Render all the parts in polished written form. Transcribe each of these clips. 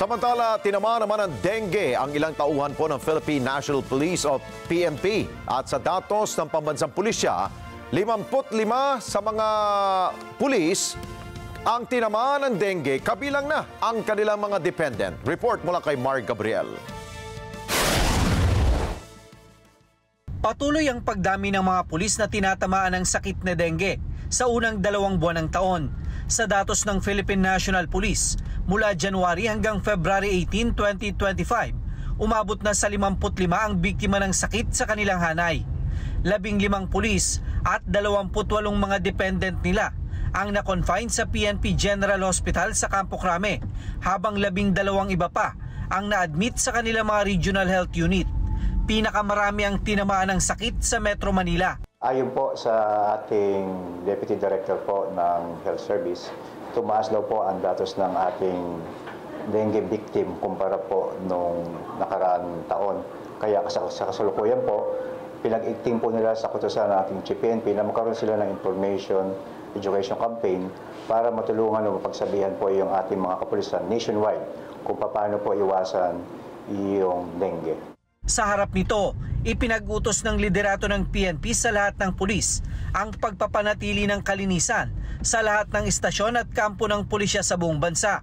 Samantala, tinamaan naman ng dengue ang ilang tauhan po ng Philippine National Police o PNP. At sa datos ng pambansang pulisya, 55 sa mga pulis ang tinamaan ng dengue, kabilang na ang kanilang mga dependent. Report mula kay Mark Gabriel. Patuloy ang pagdami ng mga pulis na tinatamaan ng sakit na dengue sa unang 2 buwan ng taon. Sa datos ng Philippine National Police, mula January hanggang February 18, 2025, umabot na sa 55 ang biktima ng sakit sa kanilang hanay. 15 pulis at 28 mga dependent nila ang na-confine sa PNP General Hospital sa Campo Crame, habang 12 iba pa ang na-admit sa kanilang mga regional health unit. Pinakamarami ang tinamaan ng sakit sa Metro Manila. Ayon po sa ating Deputy Director po ng Health Service, tumaas daw po ang datos ng ating dengue victim kumpara po nung nakaraang taon. Kaya sa kasalukuyan po, pinag-igting po nila sa kutusan ng ating PNP na magkaroon sila ng information, education campaign para matulungan o mapagsabihan po yung ating mga kapulisan nationwide kung paano po iwasan yung dengue. Sa harap nito, ipinag-utos ng liderato ng PNP sa lahat ng pulis ang pagpapanatili ng kalinisan sa lahat ng istasyon at kampo ng pulisya sa buong bansa.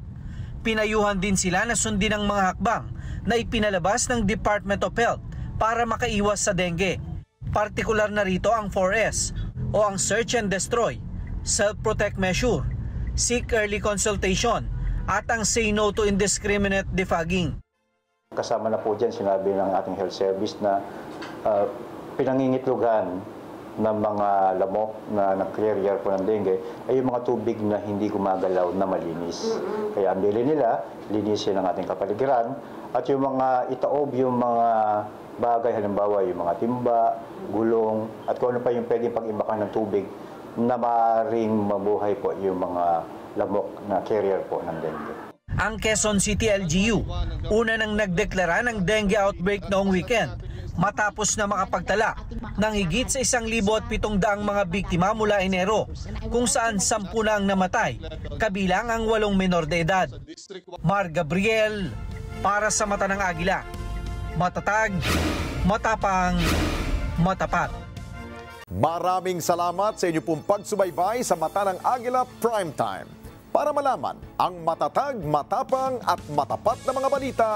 Pinayuhan din sila na sundin ang mga hakbang na ipinalabas ng Department of Health para makaiwas sa dengue. Partikular na rito ang 4S o ang Search and Destroy, Self-Protect Measure, Seek Early Consultation at ang Say No to Indiscriminate Defogging. Kasama na po dyan, sinabi ng ating health service na pinangingitlugan ng mga lamok na nag-carrier po ng dengue ay yung mga tubig na hindi gumagalaw na malinis. Kaya ang bili nila, linisin ang ating kapaligiran at yung mga itaob, yung mga bagay, halimbawa yung mga timba, gulong at kung ano pa yung pwedeng pag-imbakan ng tubig na maaaring mabuhay po yung mga lamok na carrier po ng dengue. Ang Quezon City LGU, una nang nagdeklara ng dengue outbreak noong weekend matapos na makapagtala ng higit sa 1,700 mga biktima mula Enero, kung saan 10 na ang namatay, kabilang ang 8 menor de edad. Mark Gabriel, para sa Mata ng Agila. Matatag, matapang, matapat. Maraming salamat sa inyo pong pagsubaybay sa Mata ng Agila Primetime. Para malaman ang matatag, matapang at matapat na mga balita,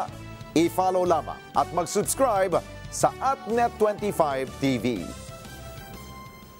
i-follow lamang at mag-subscribe sa AtNet25 TV.